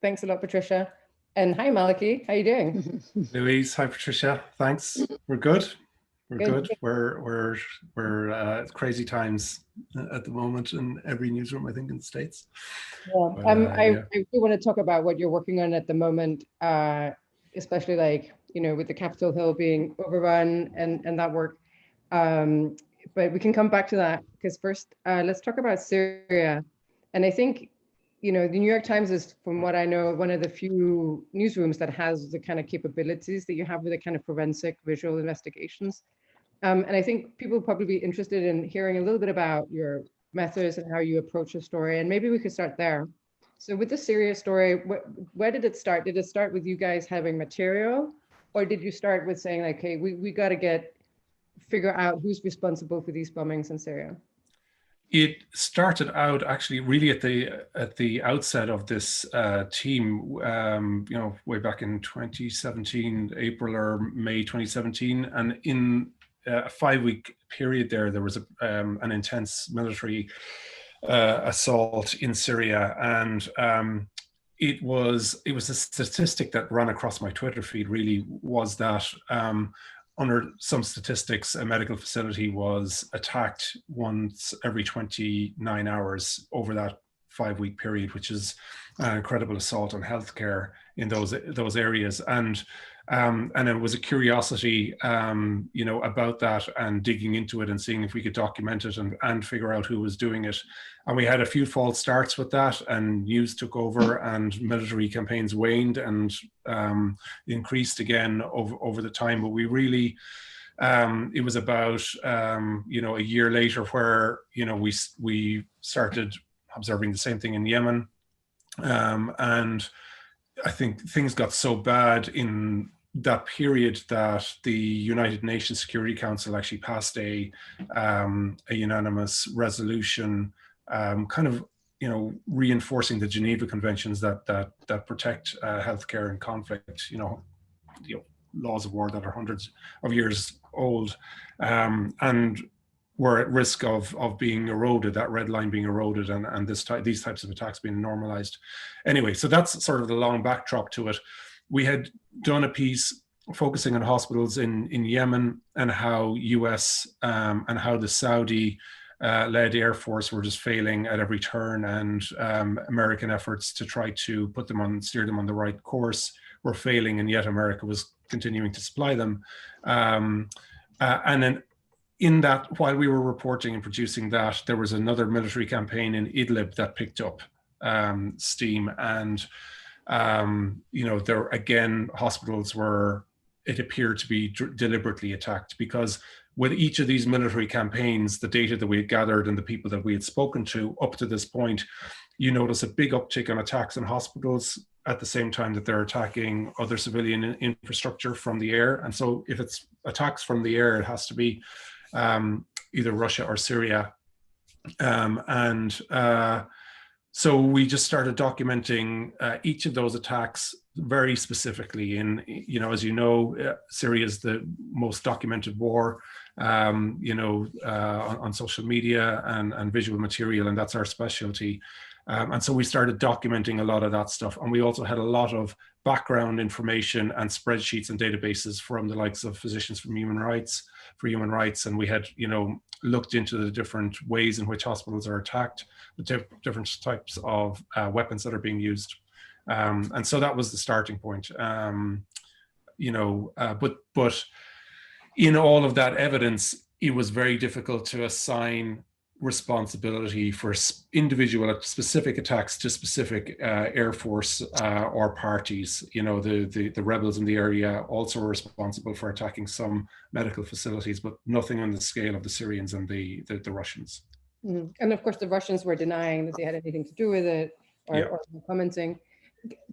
Thanks a lot, Patricia. And hi, Malachy. How you doing? Louise, hi Patricia. Thanks. We're good. We're Good. good. We're crazy times at the moment in every newsroom, I think, in the States. Well, But, I do want to talk about what you're working on at the moment, especially like, with the Capitol Hill being overrun and that work. But we can come back to that because first, let's talk about Syria. And I think, the New York Times is, from what I know, one of the few newsrooms that has the kind of capabilities that you have with the kind of forensic visual investigations. And I think people will probably be interested in hearing a little bit about your methods and how you approach a story. And maybe we could start there. So with the Syria story, where did it start? Did it start with you guys having material? Or did you start with saying, like, hey, we got to figure out who's responsible for these bombings in Syria? it started out actually really at the outset of this team, way back in 2017, April or May 2017, and in a 5-week period there was an intense military assault in Syria, and it was a statistic that ran across my Twitter feed. Really, was that under some statistics, a medical facility was attacked once every 29 hours over that 5-week period, which is an incredible assault on healthcare in those areas. And it was a curiosity, about that, and digging into it and seeing if we could document it and figure out who was doing it. And we had a few false starts with that, and news took over, and military campaigns waned and increased again over the time. But we really, it was about a year later where we started observing the same thing in Yemen, and I think things got so bad in that period that the United Nations Security Council actually passed a unanimous resolution, kind of reinforcing the Geneva Conventions that protect healthcare in conflict. Laws of war that are hundreds of years old, and were at risk of being eroded, that red line being eroded, and these types of attacks being normalized. Anyway, so that's sort of the long backdrop to it. We had done a piece focusing on hospitals in Yemen, and how US and how the Saudi led Air Force were just failing at every turn, and American efforts to try to steer them on the right course were failing, and yet America was continuing to supply them. And then in that, while we were reporting and producing that, there was another military campaign in Idlib that picked up steam, and there again, hospitals were, it appeared to be deliberately attacked, because with each of these military campaigns, the data that we had gathered and the people that we had spoken to up to this point, you notice a big uptick on attacks on hospitals at the same time that they're attacking other civilian infrastructure from the air. And so if it's attacks from the air, it has to be either Russia or Syria. So we just started documenting each of those attacks very specifically. As Syria is the most documented war, on social media and visual material, and that's our specialty. And so we started documenting a lot of that stuff. And we also had a lot of background information and spreadsheets and databases from the likes of Physicians for Human Rights. And we had, looked into the different ways in which hospitals are attacked, the different types of weapons that are being used. And so that was the starting point. But in all of that evidence, it was very difficult to assign responsibility for individual specific attacks to specific Air Force or parties. The rebels in the area also were responsible for attacking some medical facilities, but nothing on the scale of the Syrians and the Russians. Mm-hmm. And of course, the Russians were denying that they had anything to do with it, or commenting.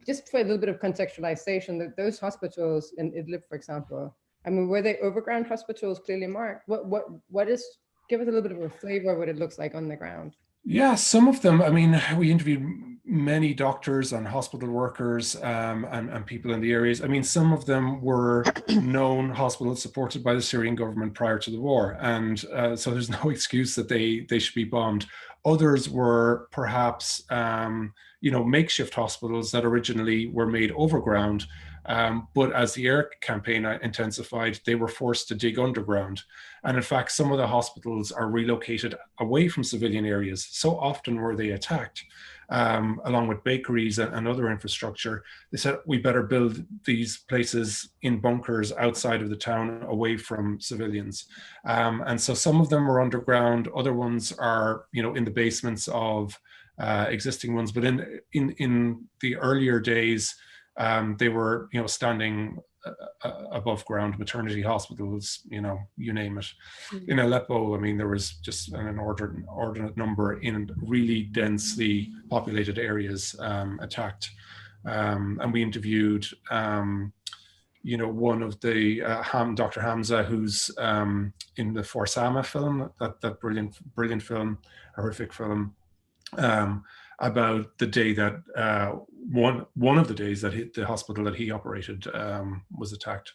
Just for a little bit of contextualization, that those hospitals in Idlib, for example, were they overground hospitals clearly marked? What is? Give us a little bit of a flavor of what it looks like on the ground. Yeah, some of them. I mean, we interviewed many doctors and hospital workers and people in the areas. I mean, some of them were known hospitals supported by the Syrian government prior to the war, and so there's no excuse that they should be bombed. Others were perhaps makeshift hospitals that originally were made overground, but as the air campaign intensified, they were forced to dig underground. And in fact, some of the hospitals are relocated away from civilian areas. So often were they attacked, along with bakeries and other infrastructure. They said, we better build these places in bunkers outside of the town, away from civilians. And so some of them are underground. Other ones are, in the basements of existing ones. But in the earlier days, they were, standing above ground maternity hospitals, you name it. In Aleppo, I mean, there was just an inordinate number in really densely populated areas attacked. And we interviewed, one of the Dr. Hamza, who's in the Forsama film, that brilliant film, horrific film, about the day that one of the days that the hospital that he operated was attacked.